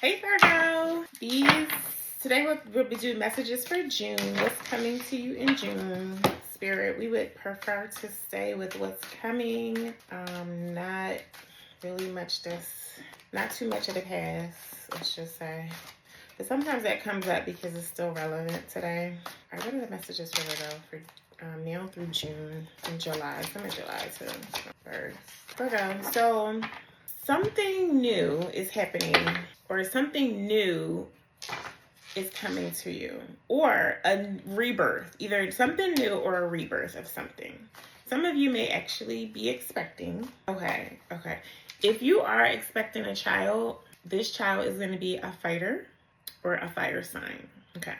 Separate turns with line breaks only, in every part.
Hey Virgo, today we'll be doing messages for June. What's coming to you in June? Spirit, we would prefer to stay with what's coming. Not really much not too much of the past, let's just say. But sometimes that comes up because it's still relevant today. All right, what are the messages for Virgo for now through June and July? Some of July too. First. Virgo, so something new is happening, or something new is coming to you, or a rebirth, either something new or a rebirth of something. Some of you may actually be expecting. Okay. If you are expecting a child, this child is going to be a fighter or a fire sign. Okay.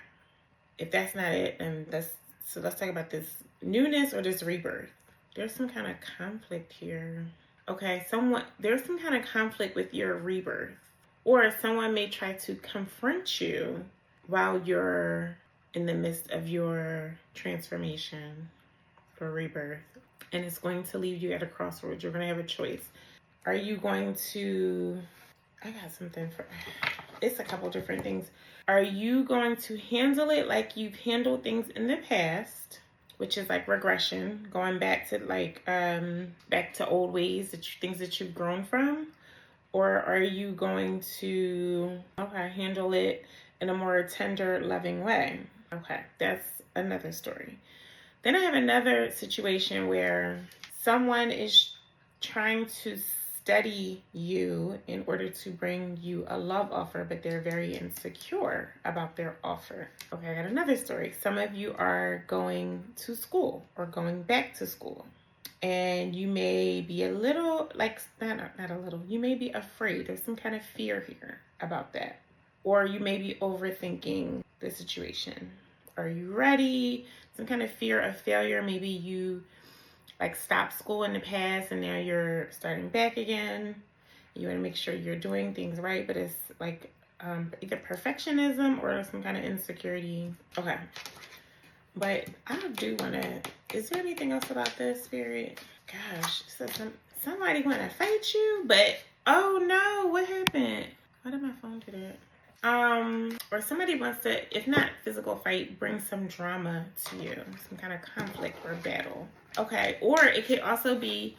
If that's not it, then let's talk about this newness or this rebirth. There's some kind of conflict here. Okay, there's some kind of conflict with your rebirth, or someone may try to confront you while you're in the midst of your transformation or rebirth, and it's going to leave you at a crossroads. You're going to have a choice. Are you going to, it's a couple different things. Are you going to handle it like you've handled things in the past, which is like regression, going back to back to old ways, things that you've grown from? Or are you going to handle it in a more tender, loving way? Okay, that's another story. Then I have another situation where someone is trying to study you in order to bring you a love offer, but they're very insecure about their offer. Okay, I got another story. Some of you are going to school or going back to school, and you may be a little, not a little, you may be afraid. There's some kind of fear here about that. Or you may be overthinking the situation. Are you ready? Some kind of fear of failure. Maybe you stopped school in the past and now you're starting back again. You want to make sure you're doing things right, but it's either perfectionism or some kind of insecurity. Okay. But I do want to, is there anything else about this, Spirit? Gosh, so somebody want to fight you, but oh no, what happened? Why did my phone do that? Or somebody wants to, if not physical fight, bring some drama to you, some kind of conflict or battle. Okay, or it could also be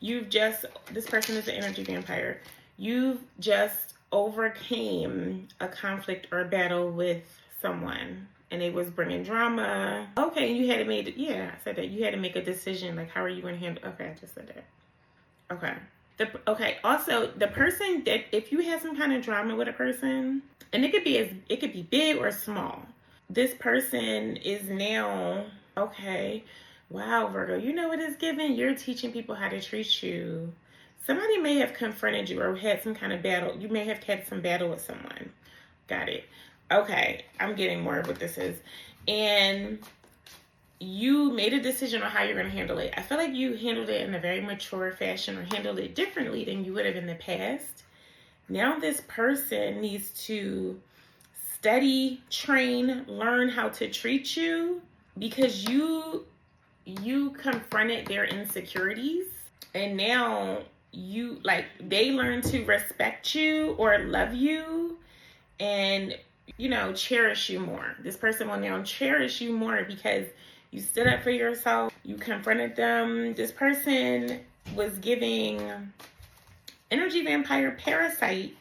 this person is an energy vampire. You've just overcame a conflict or a battle with someone, and it was bringing drama. Okay, you had to I said that. You had to make a decision, like how are you going to handle, okay, I just said that. Okay. Also, the person that, if you have some kind of drama with a person, and it could be big or small. This person is now, okay, wow, Virgo, you know what it's giving? You're teaching people how to treat you. Somebody may have confronted you or had some kind of battle. You may have had some battle with someone. Got it. Okay, I'm getting more of what this is. And you made a decision on how you're going to handle it. I feel like you handled it in a very mature fashion, or handled it differently than you would have in the past. Now this person needs to study, train, learn how to treat you, because you confronted their insecurities, and now they learn to respect you or love you and cherish you more. This person will now cherish you more because you stood up for yourself, you confronted them. This person was giving energy vampire parasite,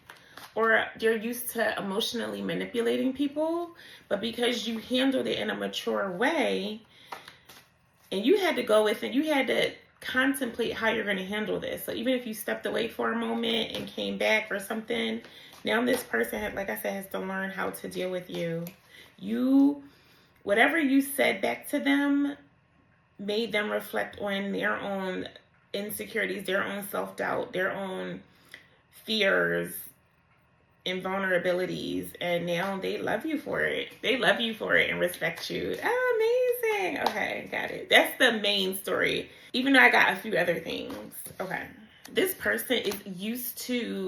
or they're used to emotionally manipulating people, but because you handled it in a mature way, and you had to go with it, you had to contemplate how you're going to handle this. So even if you stepped away for a moment and came back or something, now this person, like I said, has to learn how to deal with you. Whatever you said back to them made them reflect on their own insecurities, their own self-doubt, their own fears and vulnerabilities, and now they love you for it. They love you for it and respect you. Oh, amazing. Okay, got it. That's the main story, even though I got a few other things. Okay. This person is used to,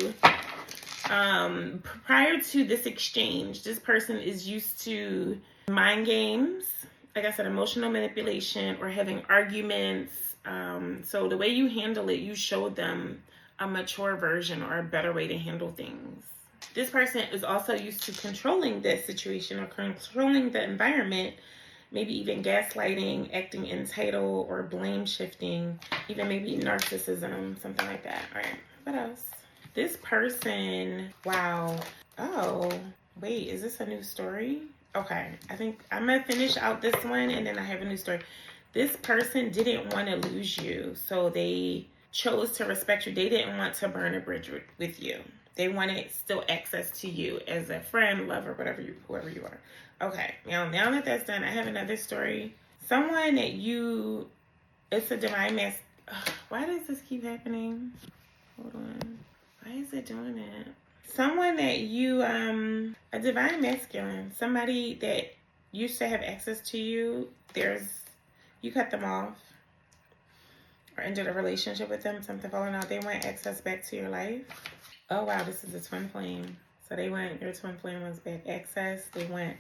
prior to this exchange, this person is used to mind games, like I said, emotional manipulation, or having arguments. So the way you handle it, you showed them a mature version or a better way to handle things. This person is also used to controlling this situation or controlling the environment, maybe even gaslighting, acting entitled, or blame shifting, even maybe narcissism, something like that. All right, what else? This person, wow. Oh, wait, is this a new story? Okay, I think I'm gonna finish out this one and then I have a new story. This person didn't want to lose you, so they chose to respect you. They didn't want to burn a bridge with you. They wanted still access to you as a friend, lover, whoever you are. Okay, now that that's done, I have another story. Someone that you, it's a divine mass. Why does this keep happening? Hold on. Why is it doing that? Someone that you, a divine masculine, somebody that used to have access to you, you cut them off or ended a relationship with them, something falling out. They want access back to your life. Oh, wow, this is a twin flame. So your twin flame wants back access. They want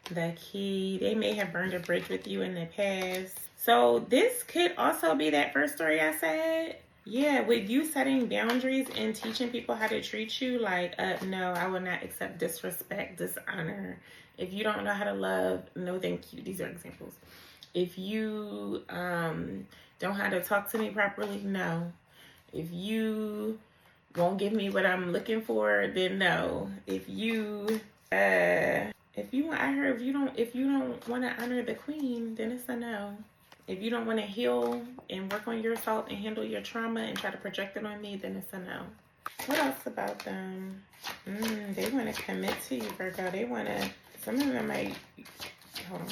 the key. They may have burned a bridge with you in the past. So this could also be that first story I said. Yeah, with you setting boundaries and teaching people how to treat you, like, no, I will not accept disrespect, dishonor. If you don't know how to love, no thank you. These are examples. If you don't know how to talk to me properly, no. If you won't give me what I'm looking for, then no. If you don't want to honor the queen, then it's a no. If you don't want to heal and work on yourself and handle your trauma and try to project it on me, then it's a no. What else about them? They want to commit to you, Virgo. Some of them might want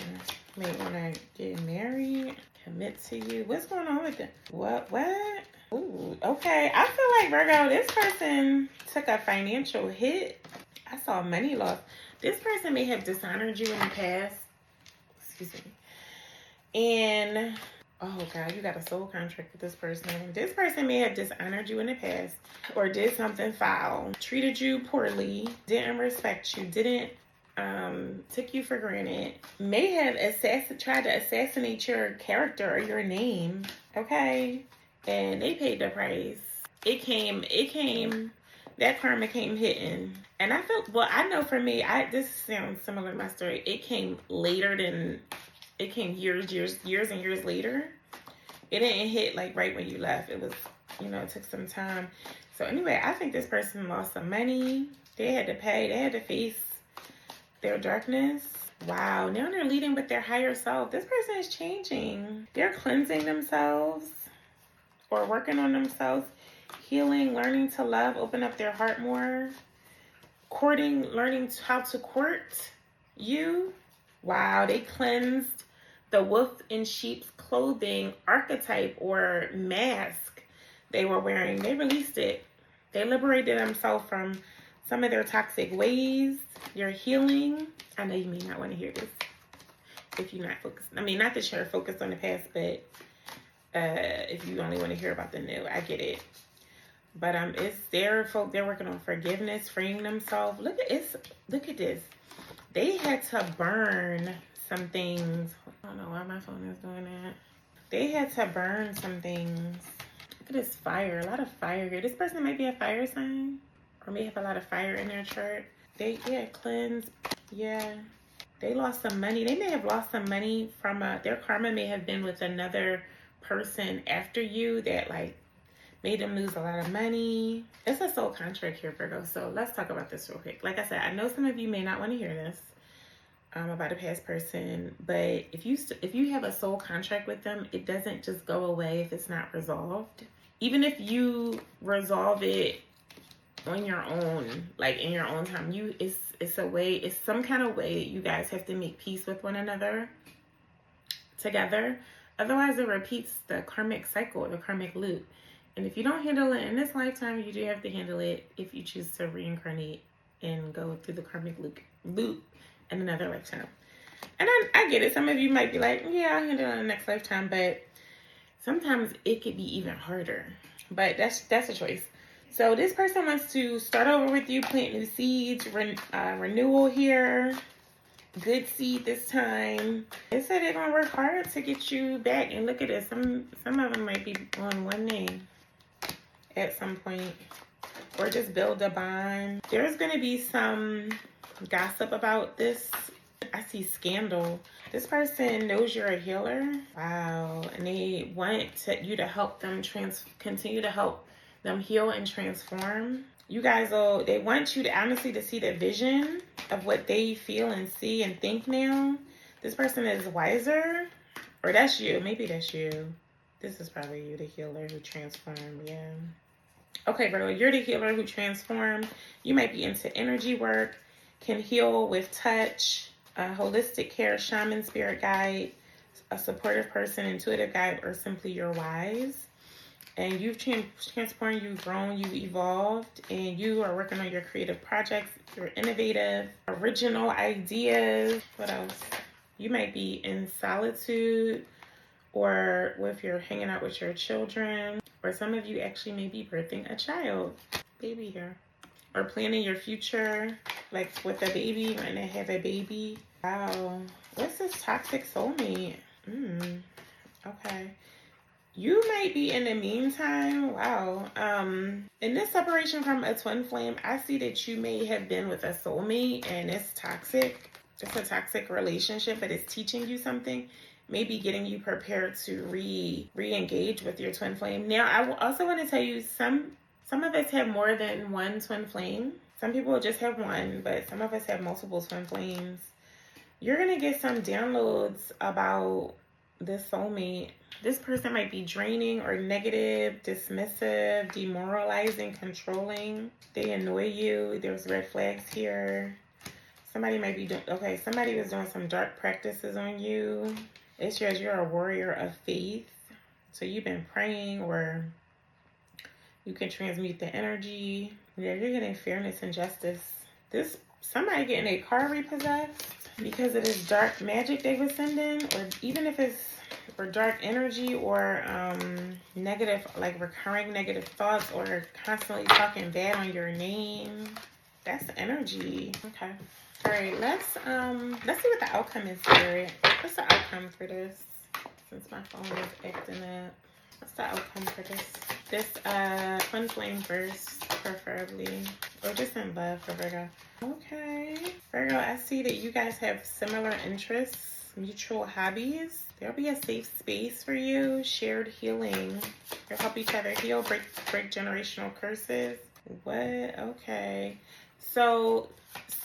to get married, commit to you. What's going on with them? What? Ooh, okay. I feel like, Virgo, this person took a financial hit. I saw money loss. This person may have dishonored you in the past. Excuse me. And, oh God, you got a soul contract with this person. This person may have dishonored you in the past or did something foul, treated you poorly, didn't respect you, took you for granted, may have tried to assassinate your character or your name, okay? And they paid the price. That karma came hitting. And I know for me, this sounds similar to my story. It came years and years later. It didn't hit like right when you left. It was, it took some time. So anyway, I think this person lost some money. They had to pay. They had to face their darkness. Wow. Now they're leading with their higher self. This person is changing. They're cleansing themselves or working on themselves, healing, learning to love, open up their heart more, courting, learning how to court you. Wow. They cleansed the wolf in sheep's clothing archetype or mask they were wearing. They released it. They liberated themselves from some of their toxic ways. You're healing. I know you may not want to hear this if you're not focused. I mean, not that you're focused on the past, but if you only want to hear about the new, I get it. But they're working on forgiveness, freeing themselves. Look at this. They had to burn some things. I don't know why my phone is doing that. They had to burn some things. Look at this fire. A lot of fire here. This person might be a fire sign or may have a lot of fire in their chart. They cleansed. Yeah. They lost some money. They may have lost some money from their karma may have been with another person after you that like made them lose a lot of money. It's a soul contract here, Virgo. So let's talk about this real quick. Like I said, I know some of you may not want to hear this about a past person, but if you have a soul contract with them, it doesn't just go away if it's not resolved. Even if you resolve it on your own, like in your own time, it's some kind of way you guys have to make peace with one another together. Otherwise, it repeats the karmic cycle, the karmic loop. And if you don't handle it in this lifetime, you do have to handle it if you choose to reincarnate and go through the karmic loop in another lifetime. And I get it. Some of you might be like, yeah, I'll handle it in the next lifetime. But sometimes it could be even harder. But that's a choice. So this person wants to start over with you, plant new seeds, renewal here. Good seed this time. They said they're gonna work hard to get you back. And look at this. Some of them might be on one name at some point. or just build a bond. There's going to be some gossip about this. I see scandal. This person knows you're a healer. Wow. And they want you to help them continue to help them heal and transform. You guys they want you to honestly to see the vision of what they feel and see and think now. This person is wiser. Or that's you. Maybe that's you. This is probably you, the healer who transformed. Yeah. Okay, Virgo, you're the healer who transformed. You might be into energy work, can heal with touch, holistic care, shaman, spirit guide, a supportive person, intuitive guide, or simply you're wise. And you've transformed, you've grown, you've evolved, and you are working on your creative projects. You're innovative, original ideas. What else? You might be in solitude, or if you're hanging out with your children, or some of you actually may be birthing a child, baby here, or planning your future, like with a baby, when they have a baby. Wow. What's this toxic soulmate? Okay. You might be in the meantime, wow. In this separation from a twin flame, I see that you may have been with a soulmate and it's toxic. It's a toxic relationship, but it's teaching you something. Maybe getting you prepared to re-engage with your twin flame. Now, I also want to tell you some of us have more than one twin flame. Some people just have one, but some of us have multiple twin flames. You're going to get some downloads about this soulmate. This person might be draining or negative, dismissive, demoralizing, controlling. They annoy you. There's red flags here. Somebody might be somebody was doing some dark practices on you. It says you're a warrior of faith. So you've been praying, or you can transmute the energy. Yeah, you're getting fairness and justice. Somebody getting a car repossessed because of this dark magic they were sending, or even if it's for dark energy or negative, like recurring negative thoughts, or constantly talking bad on your name. That's energy. Okay. All right, let's see what the outcome is, Spirit. What's the outcome for this? Since my phone is acting up. What's the outcome for this? This twin flame first, preferably. Or just in love for Virgo. Okay. Virgo, I see that you guys have similar interests, mutual hobbies. There'll be a safe space for you. Shared healing. You'll help each other heal, break generational curses. What? Okay. So,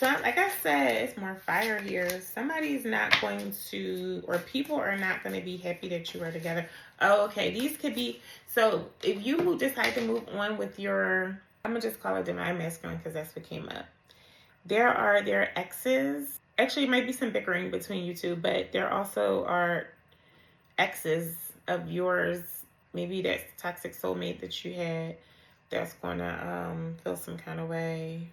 like I said, it's more fire here. Somebody's not going to, or people are not going to be happy that you are together. Oh, okay. These could be, so if you decide to move on with your, I'm going to just call it divine masculine because that's what came up. There are their exes. Actually, it might be some bickering between you two, but there also are exes of yours. Maybe that's the toxic soulmate that you had that's going to feel some kind of way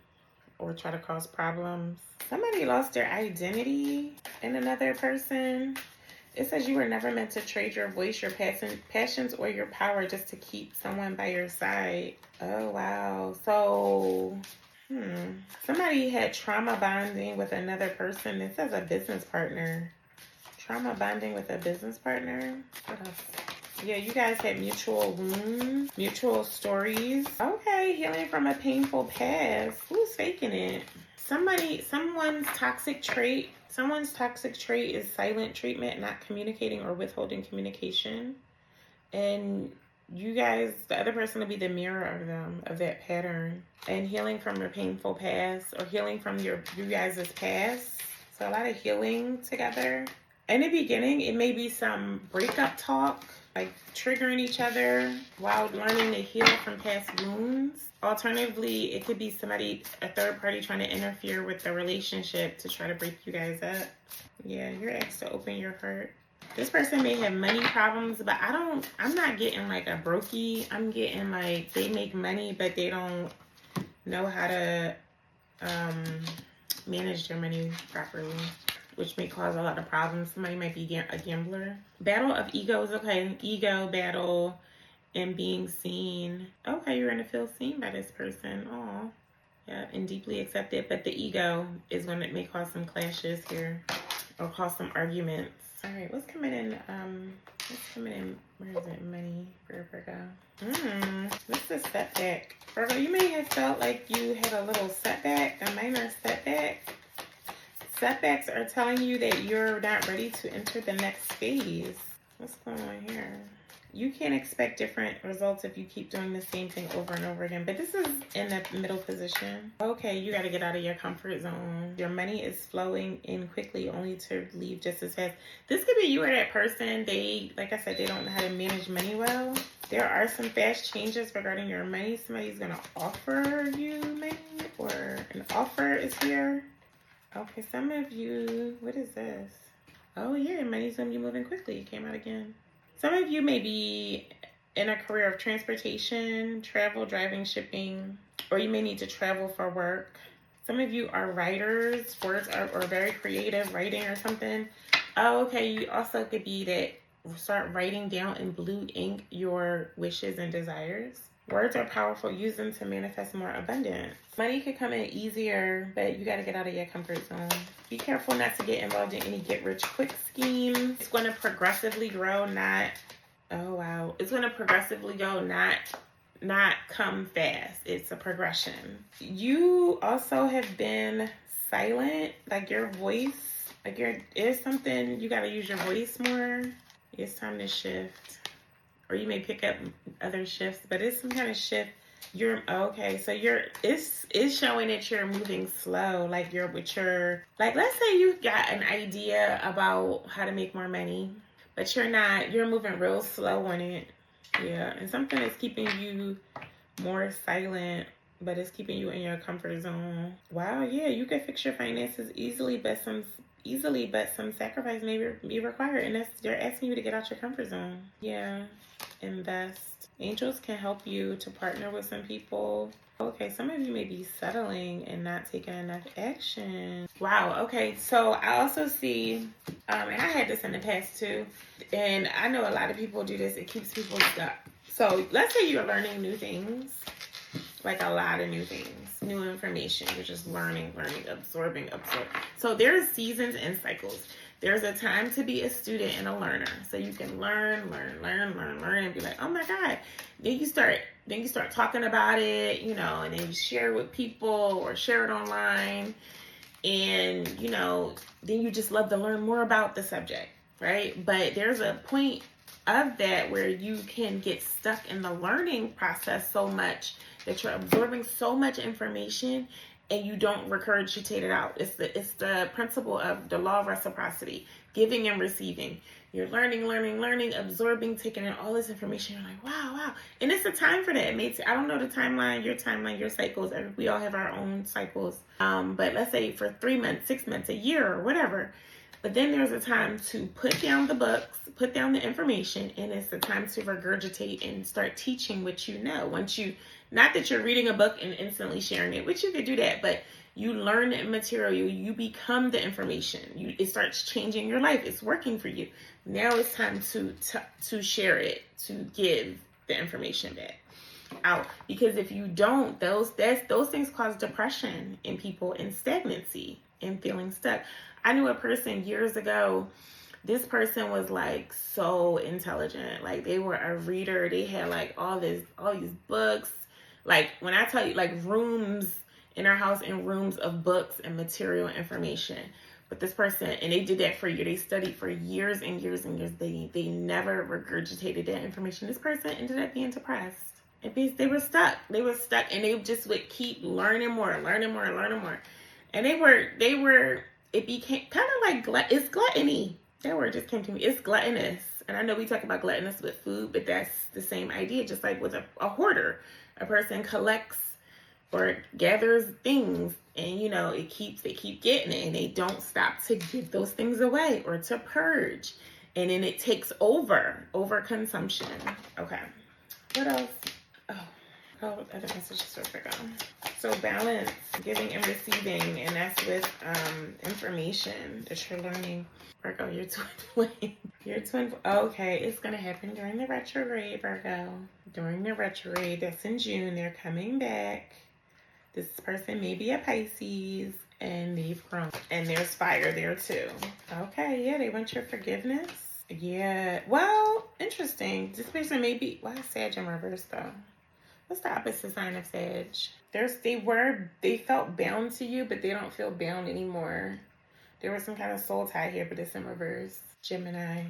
or try to cause problems. Somebody lost their identity in another person. It says you were never meant to trade your voice, your passions, or your power just to keep someone by your side. Oh, wow. So, somebody had trauma bonding with another person. It says a business partner. Trauma bonding with a business partner. What else? Yeah, you guys had mutual wounds, mutual stories. Okay, healing from a painful past. Who's faking it? Someone's toxic trait is silent treatment, not communicating or withholding communication. And you guys, the other person will be the mirror of them, of that pattern. And healing from your painful past, or healing from you guys' past. So a lot of healing together. In the beginning, it may be some breakup talk, like triggering each other while learning to heal from past wounds. Alternatively, it could be a third party trying to interfere with the relationship to try to break you guys up. Yeah, you're asked to open your heart. This person may have money problems, but I'm not getting like a brokey. I'm getting like they make money, but they don't know how to manage their money properly, which may cause a lot of problems. Somebody might be a gambler. Battle of egos. Okay, ego battle and being seen. Okay, you're going to feel seen by this person. Oh, yeah, and deeply accepted. But the ego is when it may cause some clashes here or cause some arguments. All right, what's coming in What's coming in? Where is it? Money for Virgo. What's the setback? Virgo, you may have felt like you had a little setback, a minor setback. Setbacks are telling you that you're not ready to enter the next phase. What's going on here? You can't expect different results if you keep doing the same thing over and over again. But this is in the middle position. Okay, you got to get out of your comfort zone. Your money is flowing in quickly only to leave just as fast. This could be you or that person. They, like I said, they don't know how to manage money well. There are some fast changes regarding your money. Somebody's going to offer you money, or an offer is here. Okay, some of you, what is this? Oh yeah, money's going to be moving quickly. It came out again. Some of you may be in a career of transportation, travel, driving, shipping, or you may need to travel for work. Some of you are writers, words are or very creative, writing or something. Oh, okay, you also could be that start writing down in blue ink your wishes and desires. Words are powerful. Use them to manifest more abundance. Money could come in easier, but you got to get out of your comfort zone. Be careful not to get involved in any get-rich-quick schemes. It's going to progressively grow, not... Oh, wow. It's going to progressively go, not come fast. It's a progression. You also have been silent, like your voice. Like it's something, you got to use your voice more. It's time to shift. Or you may pick up other shifts, but it's some kind of shift. It's showing that you're moving slow, like let's say you got an idea about how to make more money, but you're moving real slow on it. Yeah, and something is keeping you more silent, but it's keeping you in your comfort zone. Wow, yeah, you can fix your finances easily, but some sacrifice may be required, and they're asking you to get out your comfort zone. Yeah. Invest. Angels can help you to partner with some people. Okay, some of you may be settling and not taking enough action. Wow, okay, so I also see, and I had this in the past too, and I know a lot of people do this, it keeps people stuck. So let's say you're learning new things, like a lot of new things, new information. You're just learning, absorbing. So there's seasons and cycles. There's a time to be a student and a learner. So you can learn, and be like, oh my God. Then you start talking about it, and then you share it with people or share it online. And, then you just love to learn more about the subject, right? But there's a point of that where you can get stuck in the learning process so much that you're absorbing so much information and you don't regurgitate it out. It's the principle of the law of reciprocity, giving and receiving. You're learning, absorbing, taking in all this information. You're like, wow. And it's a time for that. I don't know the timeline, your cycles. We all have our own cycles. But let's say for 3 months, 6 months, a year, or whatever. But then there's a time to put down the books, put down the information, and it's the time to regurgitate and start teaching what you know. Not that you're reading a book and instantly sharing it, which you could do that, but you learn the material, you become the information. It starts changing your life. It's working for you. Now it's time to share it, to give the information back out. Because if you don't, those things cause depression in people and stagnancy and feeling stuck. I knew a person years ago. This person was like so intelligent. Like they were a reader. They had like all these books. Like when I tell you, like rooms in our house and rooms of books and material information. But this person, and they did that for years. They studied for years and years and years. They never regurgitated that information. This person ended up being depressed. They were stuck. And they just would keep learning more. And it became kind of like, it's gluttony. That word just came to me. It's gluttonous. And I know we talk about gluttonous with food, but that's the same idea. Just like with a hoarder, a person collects or gathers things, and they keep getting it, and they don't stop to give those things away or to purge. And then it takes over consumption. Okay. What else? Oh, other messages for Virgo. So balance, giving and receiving, and that's with information that you're learning. Virgo, your twin flame. Okay, it's going to happen during the retrograde, Virgo. During the retrograde, that's in June. They're coming back. This person may be a Pisces, and they've grown. And there's fire there too. Okay, yeah, they want your forgiveness. Yeah, well, Interesting. This person may be, why is Sag in reverse though? What's the opposite sign of Sag? They felt bound to you, but they don't feel bound anymore. There was some kind of soul tie here, but it's in reverse. Gemini.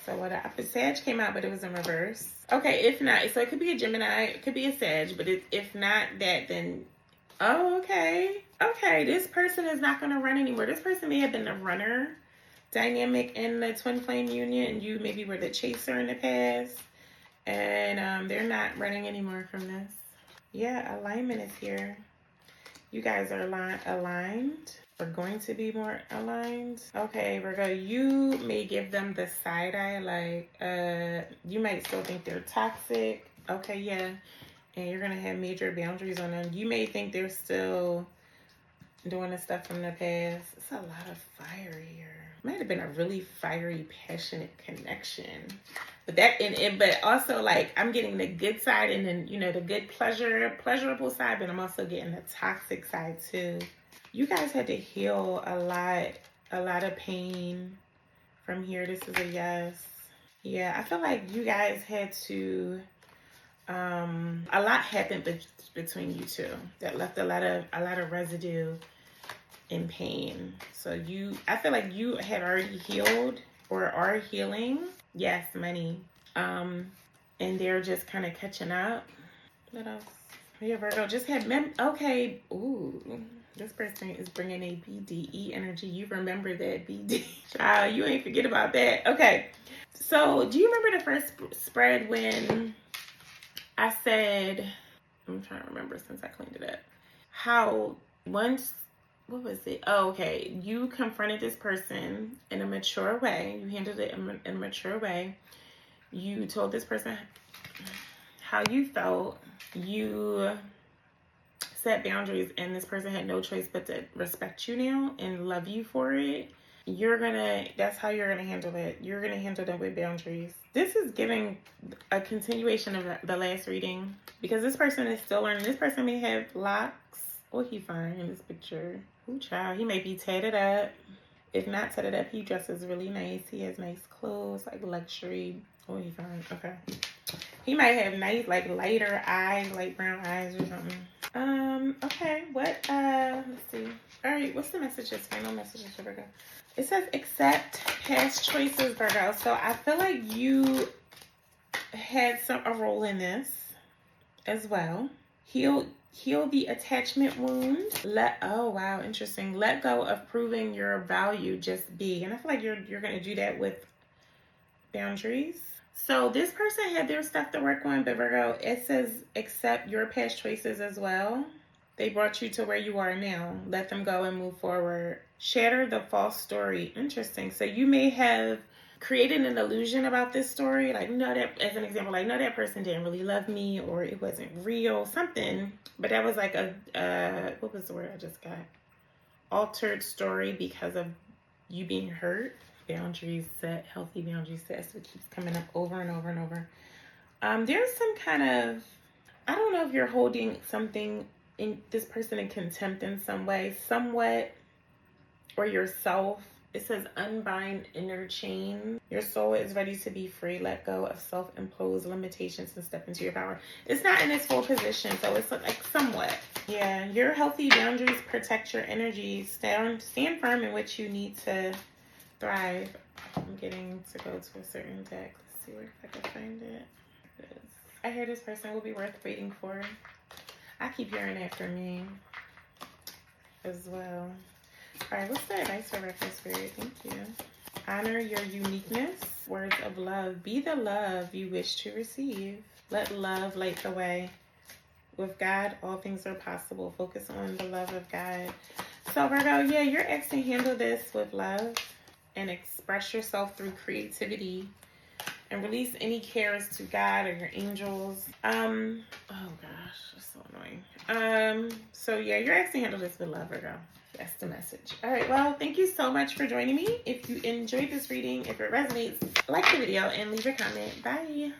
So what opposite Sag came out, but it was in reverse. Okay, if not, so it could be a Gemini, it could be a Sag, but if not that, then, oh, okay. Okay, this person is not going to run anymore. This person may have been the runner dynamic in the twin flame union, and you maybe were the chaser in the past, and they're not running anymore from this. Yeah, alignment is here. You guys are aligned, or going to be more aligned. Okay, Virgo, you may give them the side eye, like you might still think they're toxic. Okay, yeah, and you're gonna have major boundaries on them. You may think they're still doing the stuff from the past. It's a lot of fire here. Might have been a really fiery, passionate connection. But that, but also, like, I'm getting the good side, and then, you know, the good pleasurable side, but I'm also getting the toxic side too. You guys had to heal a lot of pain from here. This is a yes. Yeah, I feel like you guys had to, a lot happened between you two that left a lot of residue in pain. So I feel like you had already healed or are healing. Yes, money. And they're just kind of catching up. What else? Yeah, Virgo just had okay. Ooh, this person is bringing a BDE energy. You remember that BD? Child, you ain't forget about that. Okay. So do you remember the first spread when I said, I'm trying to remember since I cleaned it up, how once, what was it? Oh, okay. You confronted this person in a mature way. You handled it in a mature way. You told this person how you felt. You set boundaries, and this person had no choice but to respect you now and love you for it. That's how you're gonna handle it. You're gonna handle them with boundaries. This is giving a continuation of the last reading, because this person is still learning. This person may have locks. Oh, he fine in this picture. Ooh, child, he may be tatted up. If not tatted up, he dresses really nice. He has nice clothes, like luxury. Oh, he fine. Okay. He might have nice, like, lighter eyes, light brown eyes or something. Okay, let's see. All right, what's the messages? Final messages for Virgo. It says accept past choices, Virgo. So I feel like you had a role in this as well. Heal the attachment wound. Oh wow, interesting. Let go of proving your value, just be. And I feel like you're gonna do that with boundaries. So this person had their stuff to work on, but Virgo, it says accept your past choices as well. They brought you to where you are now. Let them go and move forward. Shatter the false story. Interesting. So you may have created an illusion about this story. Like, no, that, as an example, like, no, that person didn't really love me, or it wasn't real, something. But that was like what was the word I just got? Altered story because of you being hurt. Boundaries set, healthy boundaries set. So it keeps coming up over and over and over. There's some kind of, I don't know if you're holding something in this person in contempt in some way, somewhat, or yourself. It says unbind inner chain. Your soul is ready to be free. Let go of self-imposed limitations and step into your power. It's not in its full position, so it's like somewhat. Yeah, your healthy boundaries protect your energy. Stand firm in what you need to thrive. I'm getting to go to a certain deck. Let's see if I can find it. I hear this person will be worth waiting for. I keep hearing that for me as well. All right, what's the advice for Reckless Spirit? Thank you. Honor your uniqueness. Words of love. Be the love you wish to receive. Let love light the way. With God, all things are possible. Focus on the love of God. So, Virgo, yeah, you're asked to handle this with love and express yourself through creativity and release any cares to God or your angels. Oh gosh, that's so annoying. So yeah, you're asked to handle this with love, Virgo. That's the message. All right, well, thank you so much for joining me. If you enjoyed this reading, if it resonates, like the video and leave a comment. Bye.